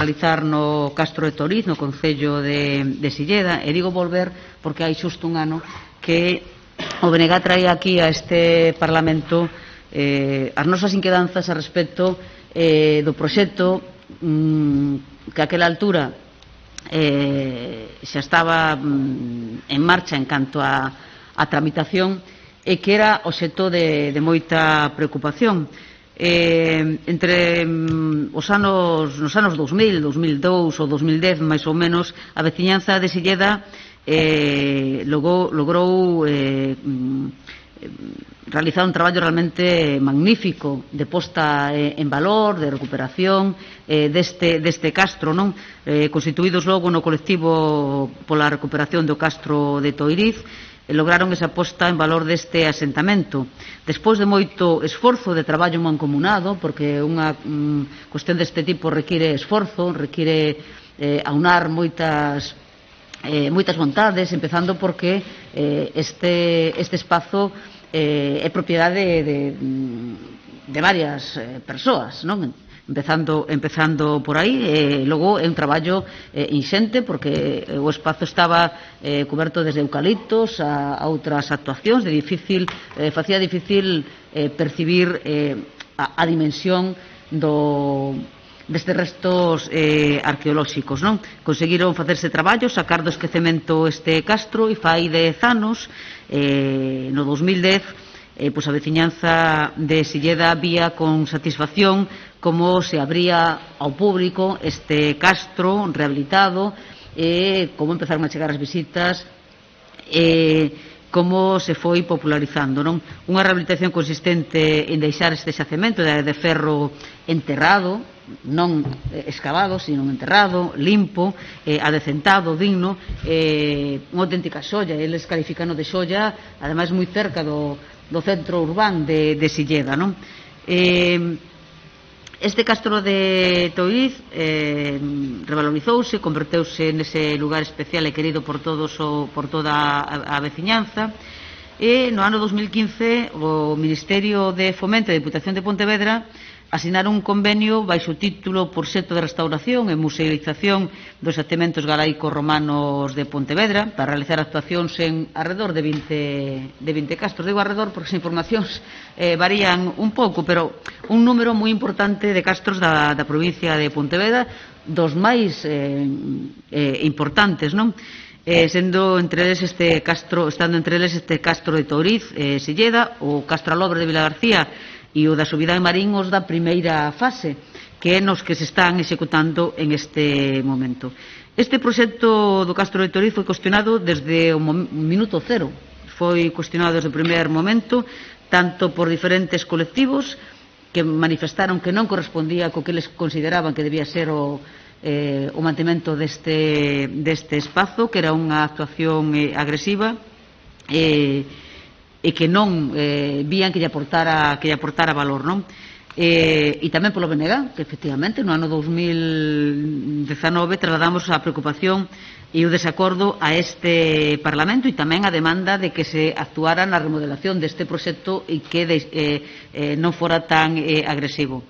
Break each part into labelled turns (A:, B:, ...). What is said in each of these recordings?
A: realizar no Castro de Toriz, no concello de Silleda, e digo volver porque hai xusto un ano que o BNG traía aquí a este Parlamento as nosas inquedanzas a respecto do proxecto que a aquela altura xa estaba en marcha en canto a tramitación e que era obxecto de moita preocupación. Entre nos anos 2000, 2002 ou 2010, máis ou menos, a veciñanza de Silleda logrou realizar un traballo realmente magnífico de posta en valor, de recuperación deste castro, non? Constituídos logo no colectivo pola recuperación do castro de Toiriz, lograron esa posta en valor deste asentamento. Despois de moito esforzo de traballo mancomunado, porque unha cuestión deste tipo require esforzo, require aunar moitas vontades, empezando porque este espazo é propiedade de varias persoas, non? Empezando por aí, logo é un traballo inxente porque o espazo estaba coberto desde eucaliptos a outras actuacións, facía difícil percibir a dimensión destes restos arqueolóxicos, non? Conseguiron facerse traballos, sacar do esquecemento este castro e fai 10 anos, no 2010, pois a veciñanza de Silleda vía con satisfacción como se abría ao público este castro rehabilitado, como empezaron a chegar as visitas, como se foi popularizando, non? Unha rehabilitación consistente en deixar este xacemento de ferro enterrado, non excavado, sino enterrado, limpo, adecentado, digno, unha auténtica xoia. Eles calificano de xoia, ademais moi cerca do centro urbán de Silleda, non? Este castro de Toiriz revalorizouse, converteuse nese lugar especial e querido por toda a veciñanza, e no ano 2015 o Ministerio de Fomento e a Deputación de Pontevedra asinaron un convenio baixo o título Proxecto de Restauración e Museización dos Xacementos Galaicos Romanos de Pontevedra para realizar actuacións en arredor de 20 castros. Digo arredor porque as informacións varían un pouco, pero un número moi importante de castros da provincia de Pontevedra, dos máis importantes, non? Estando entre eles este castro de Touriz, Silleda, o Castro Alobre de Vilagarcía e o da Subida en Marín, os da primeira fase, que é nos que se están executando en este momento. Este proxecto do Castro de Touriz foi cuestionado desde o minuto cero, foi cuestionado desde o primer momento, tanto por diferentes colectivos que manifestaron que non correspondía co que eles consideraban que debía ser o mantemento deste espazo, que era unha actuación agresiva e que non vían que lle aportara valor, non? E tamén polo BNG, que efectivamente no ano 2019 trasladamos a preocupación e o desacordo a este Parlamento e tamén a demanda de que se actuara na remodelación deste proxecto e que non fora tan agresivo.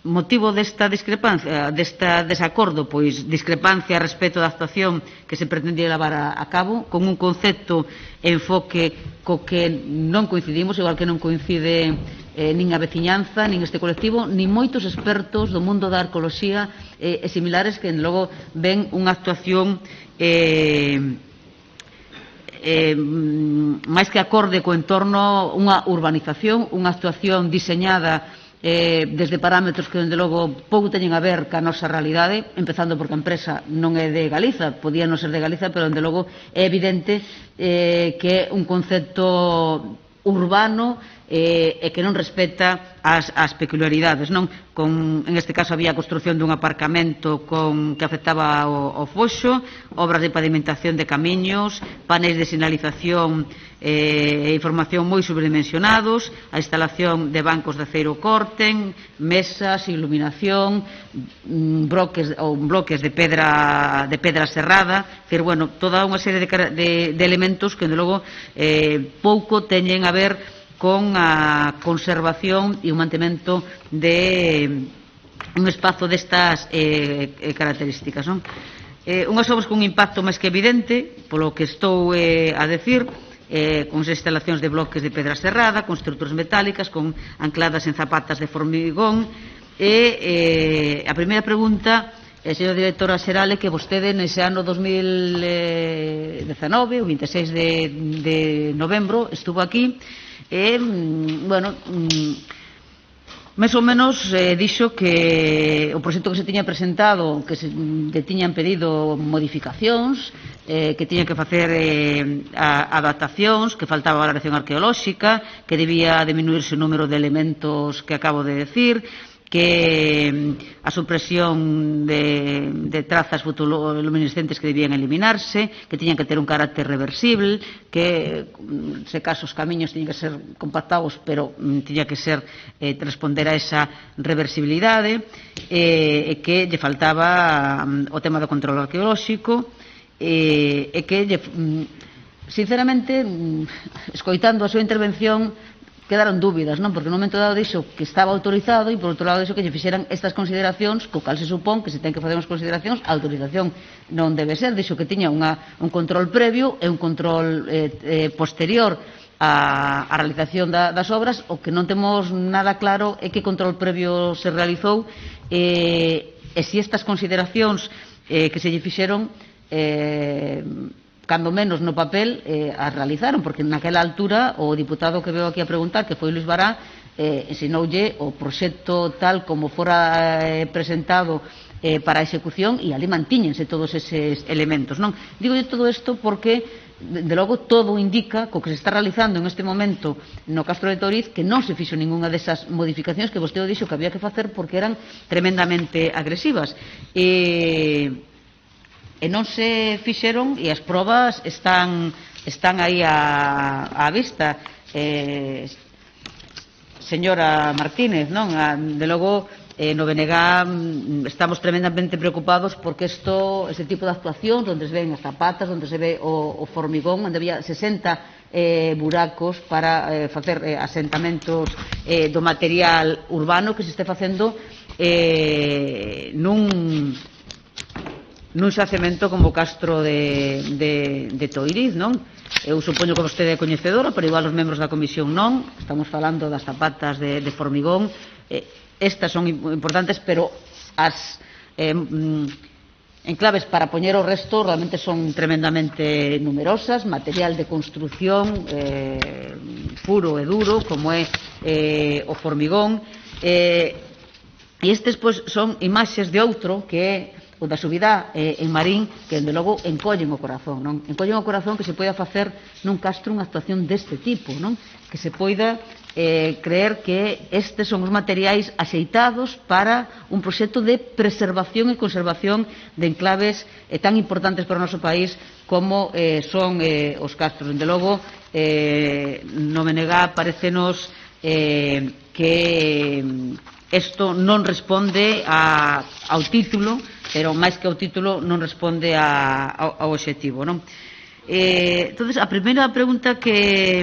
A: Motivo desta discrepancia, desta desacordo, pois discrepancia respecto da actuación que se pretendía levar a cabo, con un concepto enfoque co que non coincidimos, igual que non coincide nin a veciñanza, nin este colectivo, nin moitos expertos do mundo da arqueoloxía e similares que logo ven unha actuación máis que acorde co entorno, unha urbanización, unha actuación diseñada desde parámetros que, dende logo, pouco teñen a ver ca nosa realidade, empezando porque a empresa non é de Galiza, podía non ser de Galiza, pero, dende logo, é evidente que é un concepto urbano e que non respecta as peculiaridades, non? En este caso había a construción dun aparcamento que afectaba ao foxo, obras de pavimentación de camiños, paneis de sinalización e información moi sobredimensionados, a instalación de bancos de aceiro corten, mesas, iluminación, bloques de pedra serrada, toda unha serie de elementos que, de logo, pouco teñen a ver con a conservación e o mantemento un espazo destas características, non? Unhas obras con un impacto máis que evidente, polo que estou a decir, con instalacións de bloques de pedra serrada, con estruturas metálicas, con ancladas en zapatas de formigón. A primeira pregunta, señora directora xeral, é que vostede nese ano 2019, o 26 de novembro, estuvo aquí e, bueno, máis ou menos dixo que o proxecto que se tiña presentado, que tiñan pedido modificacións, que tiña que facer adaptacións, que faltaba valoración arqueolóxica, que debía diminuirse o número de elementos que acabo de decir, que a supresión de trazas fotoluminescentes que debían eliminarse, que tiñan que ter un carácter reversible, que se caso os camiños tiñan que ser compactados, pero tiña que ser responder a esa reversibilidade, e que lle faltaba o tema do control arqueolóxico, e que sinceramente, escoitando a súa intervención, quedaron dúbidas, non? Porque no momento dado dixo que estaba autorizado e, por outro lado, dixo que lle fixeran estas consideracións, co cal se supón que se ten que facer unhas consideracións, a autorización non debe ser. Dixo que tiña un control previo e un control posterior a realización das obras. O que non temos nada claro é que control previo se realizou e se estas consideracións que se lle fixeron cando menos no papel as realizaron, porque naquela altura o diputado que veo aquí a preguntar, que foi Luís Bará, ensinoulle o proxecto tal como fora presentado para a execución, e ali mantíñense todos eses elementos, non? Digo todo isto porque, de logo, todo indica co que se está realizando en este momento no Castro de Toriz que non se fixo ninguna desas modificacións que vostede dixo que había que facer porque eran tremendamente agresivas. E non se fixeron, e as probas están aí á vista. Señora Martínez, non? De logo, no BNG estamos tremendamente preocupados porque este tipo de actuación, onde se ven as zapatas, onde se ve o formigón, onde había 60 buracos para facer asentamentos do material urbano que se este facendo nun xacemento como o Castro de Toiriz, non? Eu supoño que vostede é coñecedora, pero igual os membros da comisión non. Estamos falando das zapatas de formigón. Estas son importantes, pero as enclaves para poñer o resto realmente son tremendamente numerosas. Material de construción puro e duro, como é o formigón. E estes, pois, son imaxes de outro que é o da subida en Marín, que, de logo, encollen o corazón, non? Encollen o corazón que se poida facer nun Castro unha actuación deste tipo, non? Que se poida creer que estes son os materiais axeitados para un proxecto de preservación e conservación de enclaves tan importantes para o noso país como son os Castros. De logo, no BNG parécenos que isto non responde ao título, pero máis que ao título non responde ao obxectivo, non? Entón, a primeira pregunta que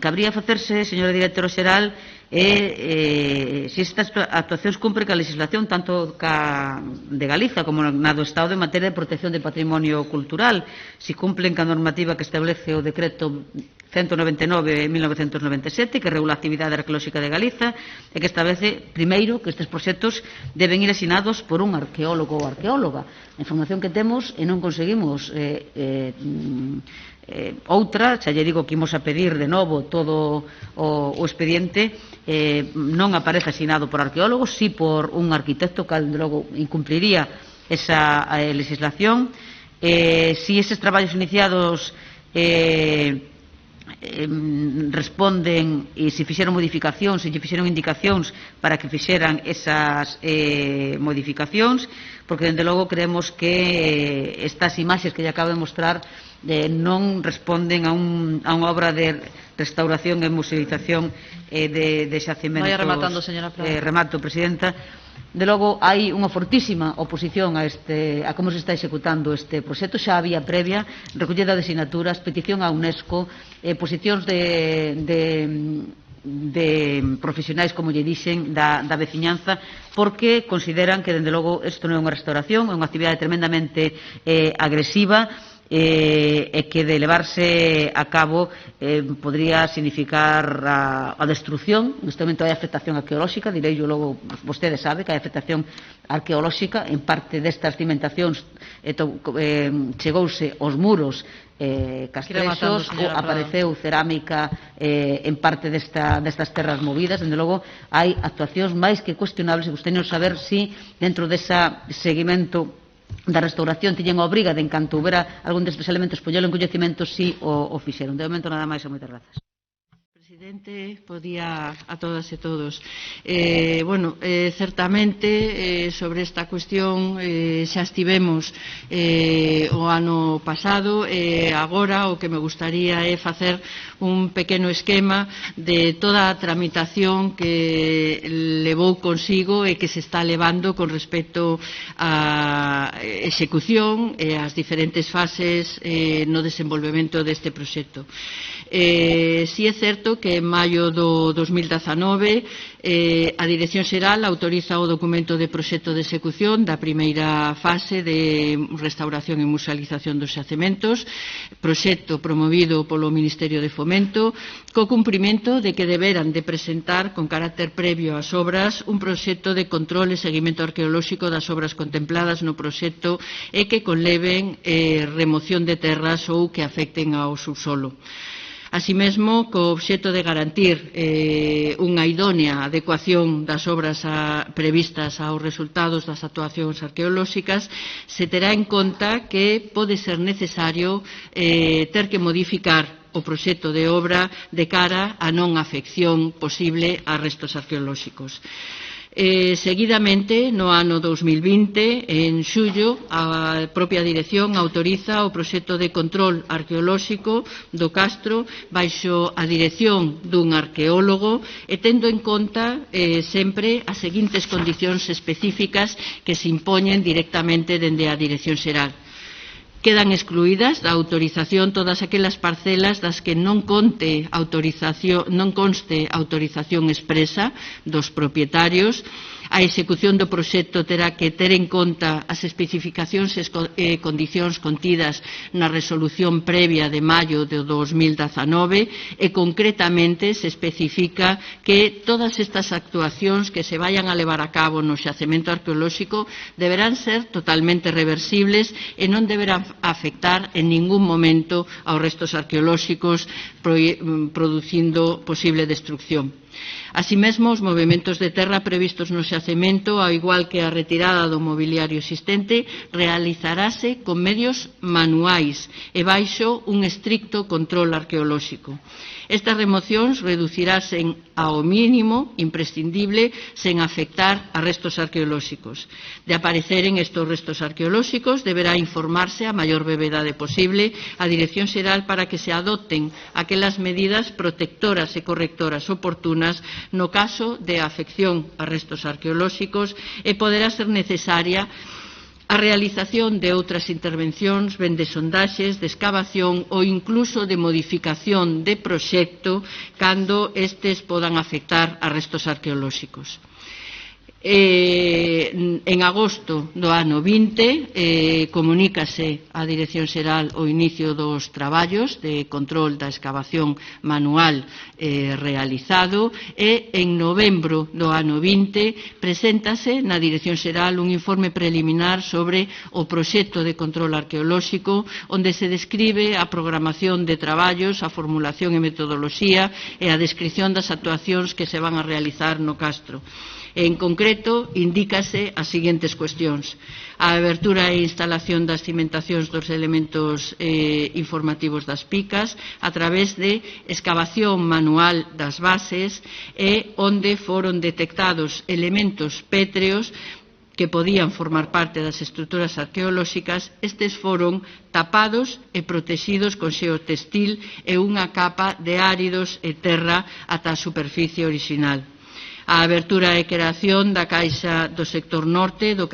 A: cabría facerse, señora directora xeral, é se estas actuacións cumpren ca legislación tanto de Galiza como na do Estado en materia de protección de patrimonio cultural, se cumplen ca normativa que establece o decreto 199/1997, que regula a actividade arqueolóxica de Galiza, e que establece, primeiro, que estes proxectos deben ir asinados por un arqueólogo ou arqueóloga. A información que temos e non conseguimos outra, xa lle digo que imos a pedir de novo todo o expediente, non aparece asinado por arqueólogos, si por un arquitecto, que logo incumpliría esa legislación. Si eses traballos iniciados responden e se fixeron modificacións, se lle fixeron indicacións para que fixeran esas modificacións, porque dende logo creemos que estas imaxes que lle acabo de mostrar non responden a unha obra de restauración e museización de xacementos.
B: Vaya rematando, señora Prada.
A: Remato, presidenta. De logo, hai unha fortísima oposición a como se está executando este proxecto. Xa había previa recollida de sinaturas, petición a UNESCO, posicións de de profesionais, como lle dixen, da veciñanza, porque consideran que, dende logo, isto non é unha restauración, é unha actividade tremendamente agresiva, e que de levarse a cabo podría significar a destrucción. Neste momento hai afectación arqueolóxica, direi yo logo, vostede sabe que hai afectación arqueolóxica, en parte destas cimentacións chegouse aos muros castrexos, apareceu cerámica en parte destas terras movidas. Dende logo hai actuacións máis que cuestionables, e gustaría saber si dentro desa seguimento da restauración tiñen a obriga de, en canto houbera algún destes elementos, poñelo en coñecemento, si o fixeron. De momento nada máis e moitas grazas.
B: Presidente, bo día a todas e todos. Certamente sobre esta cuestión xa estivemos o ano pasado, e agora o que me gustaría é facer un pequeno esquema de toda a tramitación que levou consigo e que se está levando con respecto á execución e ás diferentes fases no desenvolvemento deste proxecto. Si é certo que en maio do 2019 a Dirección Xeral autoriza o documento de proxecto de execución da primeira fase de restauración e musealización dos xacementos, proxecto promovido polo Ministerio de Fomento, co cumprimento de que deberan de presentar con carácter previo ás obras un proxecto de control e seguimento arqueolóxico das obras contempladas no proxecto e que conleven remoción de terras ou que afecten ao subsolo. Así mesmo, co obxecto de garantir unha idónea adecuación das obras previstas aos resultados das actuacións arqueolóxicas, se terá en conta que pode ser necesario ter que modificar o proxecto de obra de cara a non afección posible a restos arqueolóxicos. Seguidamente, no ano 2020, en xullo, a propia Dirección autoriza o proxecto de control arqueolóxico do castro baixo a dirección dun arqueólogo e tendo en conta sempre as seguintes condicións específicas que se impoñen directamente dende a Dirección Xeral. Quedan excluídas da autorización todas aquelas parcelas das que non conste autorización expresa dos propietarios. A execución do proxecto terá que ter en conta as especificacións e condicións contidas na resolución previa de maio de 2019 e concretamente se especifica que todas estas actuacións que se vayan a levar a cabo no xacemento arqueolóxico deberán ser totalmente reversibles e non deberán afectar en ningún momento aos restos arqueolóxicos producindo posible destrucción. Así mesmo, os movementos de terra previstos no xacemento, ao igual que a retirada do mobiliario existente, realizarase con medios manuais e baixo un estricto control arqueolóxico. Estas remocións reducirásen ao mínimo imprescindible sen afectar a restos arqueolóxicos. De apareceren estes restos arqueolóxicos, deberá informarse a maior brevedade posible a Dirección Xeral para que se adopten aquelas medidas protectoras e correctoras oportunas no caso de afección a restos arqueolóxicos e poderá ser necesaria a realización de outras intervencións, ben de sondaxes, de escavación ou incluso de modificación de proxecto cando estes podan afectar a restos arqueolóxicos. En agosto do ano 20 comunícase á Dirección Xeral o inicio dos traballos de control da escavación manual realizado e en novembro do ano 20 preséntase na Dirección Xeral un informe preliminar sobre o proxecto de control arqueolóxico onde se describe a programación de traballos, a formulación e metodoloxía e a descripción das actuacións que se van a realizar no castro. En concreto, indícase as seguintes cuestións: a abertura e instalación das cimentacións dos elementos informativos das picas a través de escavación manual das bases e onde foron detectados elementos pétreos que podían formar parte das estruturas arqueolóxicas. Estes foron tapados e protegidos con xeotextil e unha capa de áridos e terra ata a superficie orixinal. A abertura e creación da Caixa do sector norte do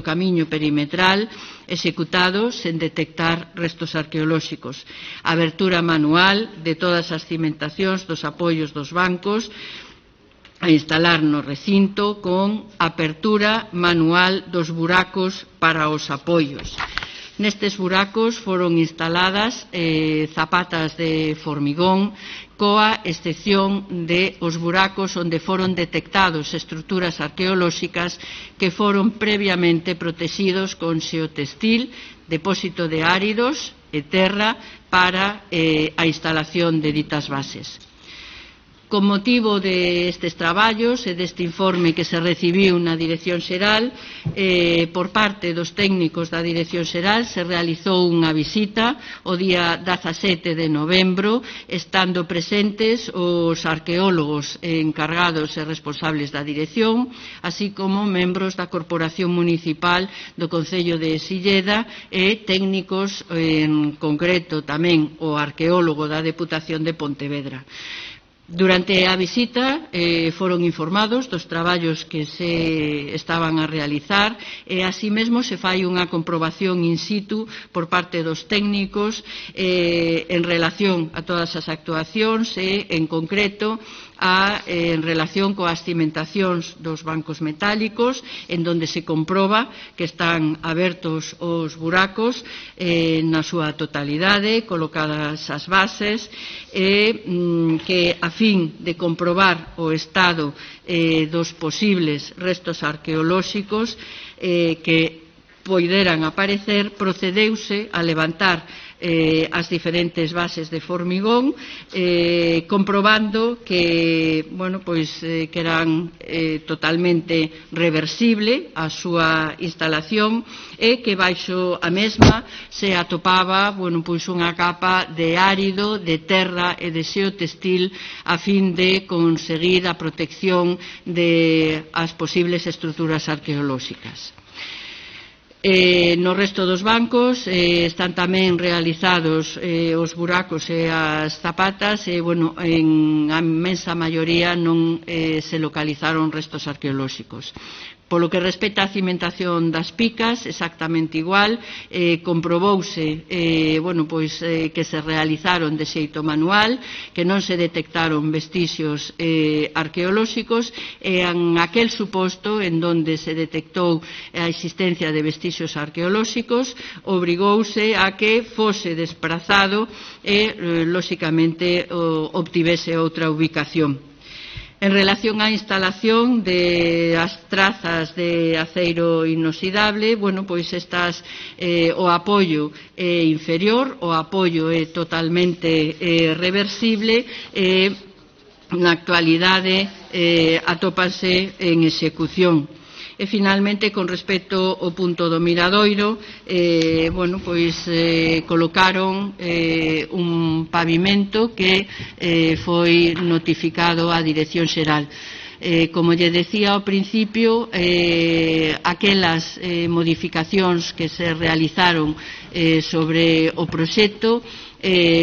B: camiño perimetral executado sen detectar restos arqueolóxicos. A abertura manual de todas as cimentacións dos apoios dos bancos a instalar no recinto con apertura manual dos buracos para os apoios. Nestes buracos foron instaladas zapatas de formigón, coa excepción de os buracos onde foron detectados estruturas arqueolóxicas que foron previamente protegidos con xeotextil, depósito de áridos e terra para a instalación de ditas bases. Con motivo destes traballos e deste informe que se recibiu na Dirección Xeral, por parte dos técnicos da Dirección Xeral se realizou unha visita o día 17 de novembro, estando presentes os arqueólogos encargados e responsables da Dirección, así como membros da Corporación Municipal do Concello de Silleda e técnicos, en concreto tamén o arqueólogo da Deputación de Pontevedra. Durante a visita foron informados dos traballos que se estaban a realizar e así mesmo se fai unha comprobación in situ por parte dos técnicos en relación a todas as actuacións e en concreto en relación coas cimentacións dos bancos metálicos, en donde se comproba que están abertos os buracos na súa totalidade, colocadas as bases, e que a fin de comprobar o estado dos posibles restos arqueolóxicos que poideran aparecer, procedeuse a levantar as diferentes bases de formigón, comprobando que, que eran totalmente reversible a súa instalación e que baixo a mesma se atopaba unha capa de árido, de terra e de xeotextil a fin de conseguir a protección de as posibles estruturas arqueolóxicas. No resto dos bancos están tamén realizados os buracos e as zapatas e, en a inmensa maioría non se localizaron restos arqueolóxicos. Polo que respecta á cimentación das picas, exactamente igual, comprobouse que se realizaron de xeito manual, que non se detectaron vestixios arqueolóxicos e en aquel suposto en donde se detectou a existencia de vestixios arqueolóxicos, obrigouse a que fose desprazado e, lóxicamente, obtivese outra ubicación. En relación á instalación das trazas de aceiro inoxidable, estas, o apoio é inferior, o apoio é totalmente reversible e na actualidade atópanse en execución. E, finalmente, con respecto ao punto do Miradoiro, colocaron un pavimento que foi notificado á Dirección Xeral. Como lle decía ao principio, aquelas modificacións que se realizaron sobre o proxecto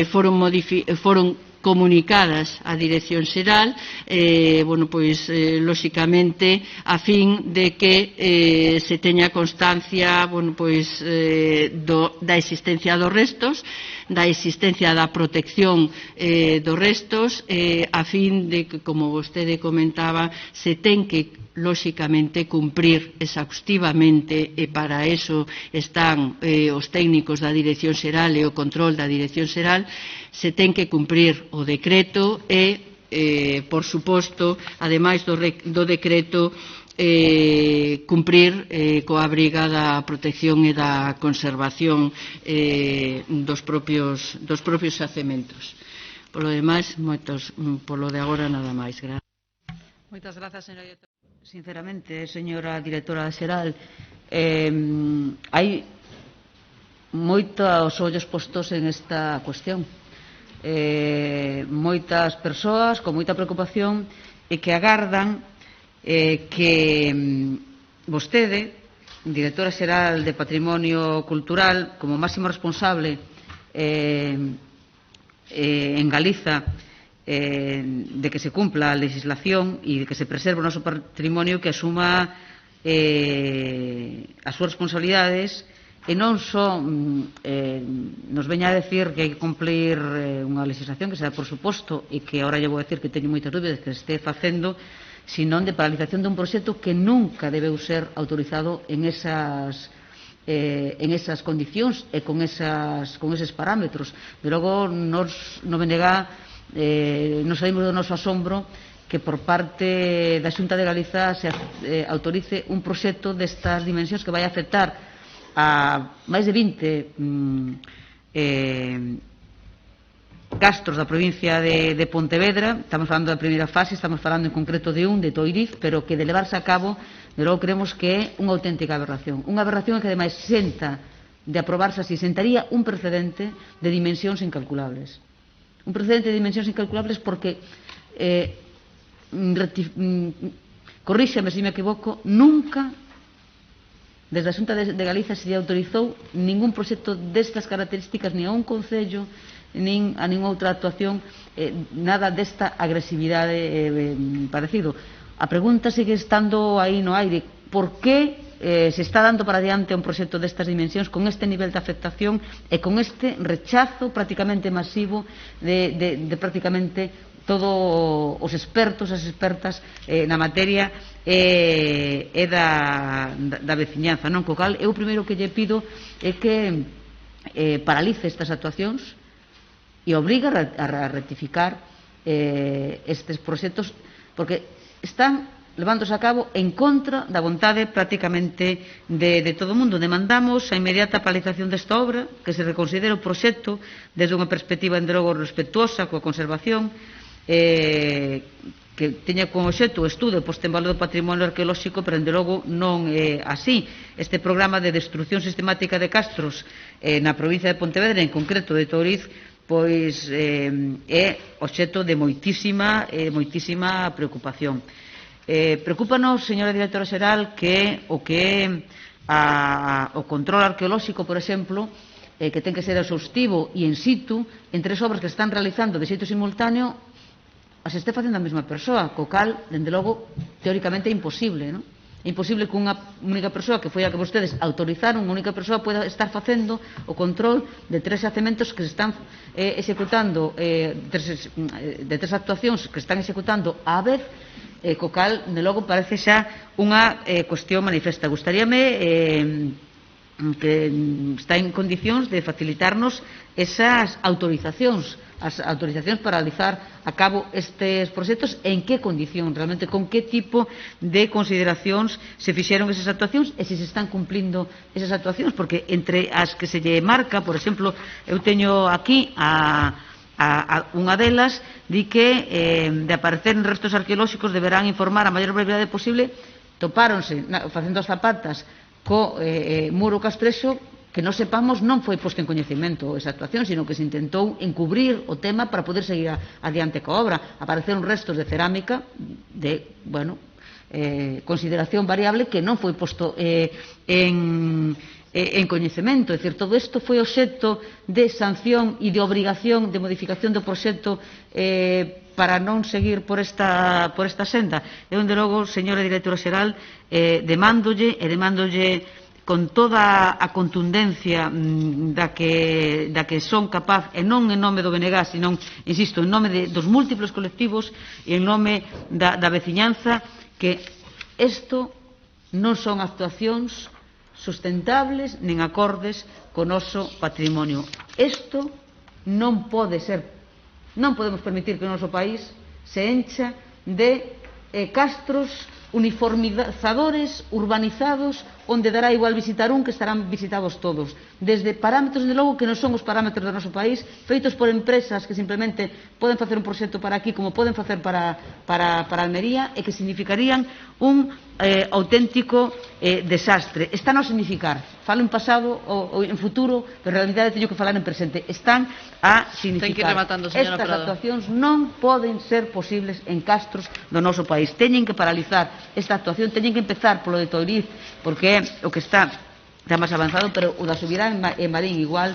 B: foron comunicadas á Dirección Xeral, lóxicamente, a fin de que se teña constancia da existencia dos restos, da existencia da protección dos restos, a fin de que, como vostede comentaba, se ten que lóxicamente cumprir exhaustivamente e para eso están os técnicos da Dirección Xeral e o control da Dirección Xeral, se ten que cumprir o decreto e, por suposto, ademais do decreto, cumprir coa obriga da protección e da conservación dos propios xacementos. Por lo demais, polo de agora, nada máis.
A: Moitas grazas, señora directora. Sinceramente, señora directora xeral, hai moitos ollos postos en esta cuestión. Moitas persoas con moita preocupación e que agardan que vostede, directora xeral de Patrimonio Cultural, como máximo responsable en Galiza de que se cumpla a legislación e de que se preserve o noso patrimonio, que asuma as súas responsabilidades e non só nos veña a decir que hai que cumplir unha legislación que se dá por suposto e que agora lle vou a decir que teño moitas dúbidas que se este facendo, senón de paralización dun proxecto que nunca debeu ser autorizado en esas condicións e con eses parámetros. De logo, nos no Benegá nos saímos do noso asombro que por parte da Xunta de Galiza se autorice un proxecto destas dimensións que vai afectar a máis de 20 castros da provincia de Pontevedra. Estamos falando da primeira fase, estamos falando en concreto de de Toiriz, pero que de levarse a cabo, de logo creemos que é unha auténtica aberración. Unha aberración que ademais de aprobarse así, sentaría un precedente de dimensións incalculables. Un precedente de dimensións incalculables porque, corríxame se me equivoco, nunca desde a Xunta de Galiza se lle autorizou ningún proxecto destas características, nin a un concello, nin a ninguna outra actuación, nada desta agresividade parecido. A pregunta sigue estando aí no aire: por que se está dando para diante un proxecto destas dimensións con este nivel de afectación e con este rechazo prácticamente masivo de prácticamente todos os expertos, as expertas na materia e da veciñanza, non? Co cal, eu o primeiro que lle pido é que paralice estas actuacións e obriga a rectificar estes proxectos, porque están levándose a cabo en contra da vontade prácticamente de todo o mundo. Demandamos a inmediata paralización desta obra, que se reconsidere o proxecto desde unha perspectiva en logo respetuosa coa conservación, que teña como obxecto o estudo e posta en valor do patrimonio arqueolóxico, pero en logo non é así. Este programa de destrucción sistemática de castros na provincia de Pontevedra, en concreto de Touriz, pois é obxecto de moitísima preocupación. Preocúpanos, señora directora xeral, que o control arqueolóxico, por exemplo, que ten que ser exhaustivo e in situ, entre as obras que están realizando de xeito simultáneo, as este facendo a mesma persoa, co cal, dende logo, teóricamente é imposible, non? É imposible que unha única persoa, que foi a que vostedes autorizaron, unha única persoa poida estar facendo o control de tres xacementos que se están executando, de tres actuacións que están executando á vez, co cal, de logo, parece xa unha cuestión manifesta. Gustaríame que está en condicións de facilitarnos esas autorizacións, as autorizacións para realizar a cabo estes proxectos, en que condición, realmente, con que tipo de consideracións se fixeron esas actuacións e se están cumplindo esas actuacións, porque entre as que se lle marca, por exemplo, eu teño aquí unha delas, di que de aparecer en restos arqueolóxicos deberán informar a maior brevidade posible. Topáronse facendo as zapatas co muro castrexo, que non sepamos, non foi posto en coñecemento esa actuación, sino que se intentou encubrir o tema para poder seguir adiante coa obra. Apareceron restos de cerámica de, consideración variable, que non foi posto en coñecemento. É dicir, todo isto foi obxecto de sanción e de obrigación de modificación do proxecto para non seguir por esta senda. Eu, dende logo, señora directora xeral, demándolle con toda a contundencia da que son capaz, e non en nome do BNG, sino, insisto, en nome dos múltiples colectivos e en nome da veciñanza, que isto non son actuacións sustentables nin acordes co noso patrimonio. Isto non pode ser, non podemos permitir que o noso país se encha de castros uniformizadores, urbanizados, onde dará igual visitar un que estarán visitados todos, desde parámetros, de logo, que non son os parámetros do noso país, feitos por empresas que simplemente poden facer un proxecto para aquí como poden facer para Almería, e que significarían un auténtico desastre. Están a significar, falo en pasado ou en futuro, pero en realidade teño que falar en presente, están a significar. Estas actuacións non poden ser posibles en castros do noso país. Teñen que paralizar esta actuación, teñen que empezar polo de Toiriz, porque é o que está máis avanzado, pero o da Subirá en Marín igual,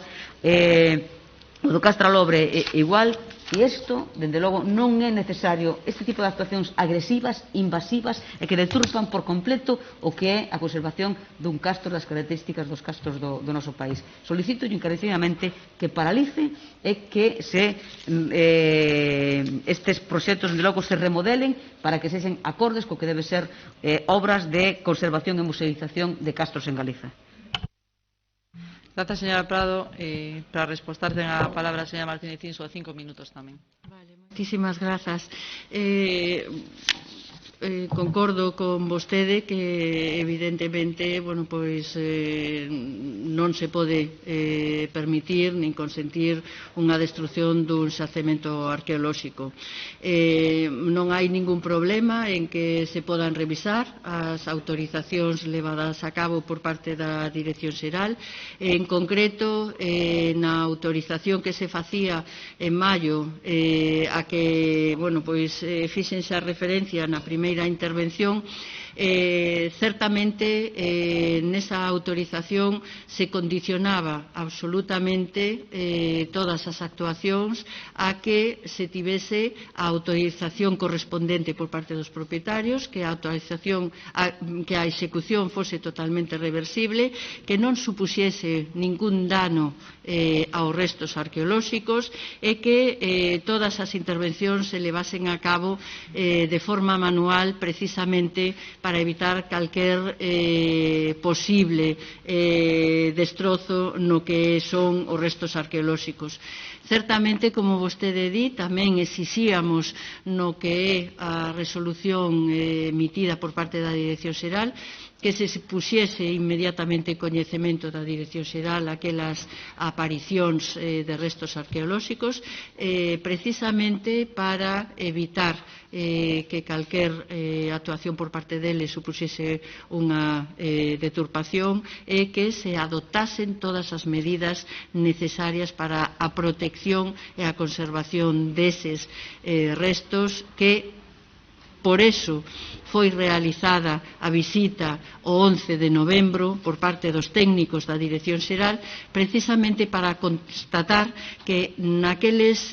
A: o do Castralobre igual, E isto, dende logo, non é necesario este tipo de actuacións agresivas, invasivas e que deturpan por completo o que é a conservación dun castro das características dos castros do noso país. Solicito encarecidamente que paralice e que estes proxectos, dende logo, se remodelen para que sexan acordes co que debe ser obras de conservación e museización de castros en Galiza.
C: Gracias, señora Prado. Para responder, ten a palabra a señora Martínez Inso, 5 minutos tamén.
B: Vale, moitísimas grazas. Concordo con vostede que evidentemente non se pode permitir nin consentir unha destrucción dun xacemento arqueolóxico. Non hai ningún problema en que se podan revisar as autorizacións levadas a cabo por parte da Dirección Xeral. En concreto, na autorización que se facía en maio, a que fíxense a referencia na primeira intervención, certamente nesa autorización se condicionaba absolutamente todas as actuacións a que se tivese a autorización correspondente por parte dos propietarios, que a execución fose totalmente reversible, que non supuxese ningún dano aos restos arqueolóxicos e que todas as intervencións se levasen a cabo de forma manual, precisamente para evitar calquer posible destrozo no que son os restos arqueolóxicos. Certamente, como vostede di, tamén exixíamos no que é a resolución emitida por parte da Dirección Xeral que se puxese inmediatamente coñecemento da Dirección Xeral aquelas aparicións de restos arqueolóxicos, precisamente para evitar que calquer actuación por parte deles supuxese unha deturpación e que se adoptasen todas as medidas necesarias para a protección e a conservación deses restos que, por eso, foi realizada a visita o 11 de novembro por parte dos técnicos da Dirección Xeral, precisamente para constatar que naqueles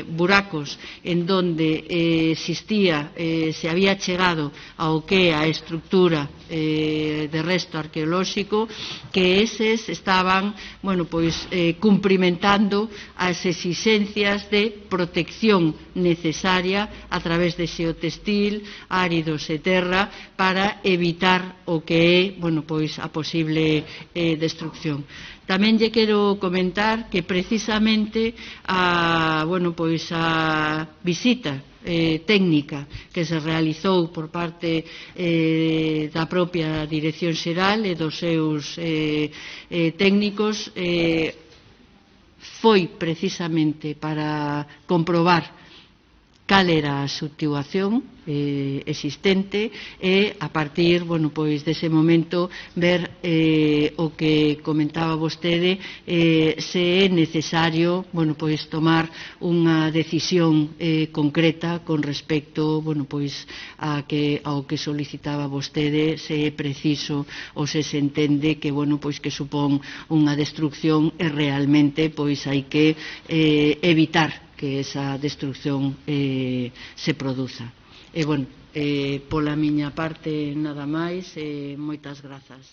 B: buracos en donde existía, se había chegado ao que a estructura de resto arqueolóxico, que eses estaban cumprimentando as exixencias de protección necesaria a través de xeotextil, áridos e terra, para evitar o que é a posible destrucción. Tamén lle quero comentar que precisamente a visita técnica que se realizou por parte da propia Dirección Xeral e dos seus técnicos foi precisamente para comprobar cal era a situación existente e, a partir dese momento, ver o que comentaba vostede, se é necesario tomar unha decisión concreta con respecto ao que solicitaba vostede, se é preciso ou se entende que supón unha destrucción e realmente hai que evitar que esa destrucción se produza. Pola miña parte nada máis, moitas grazas.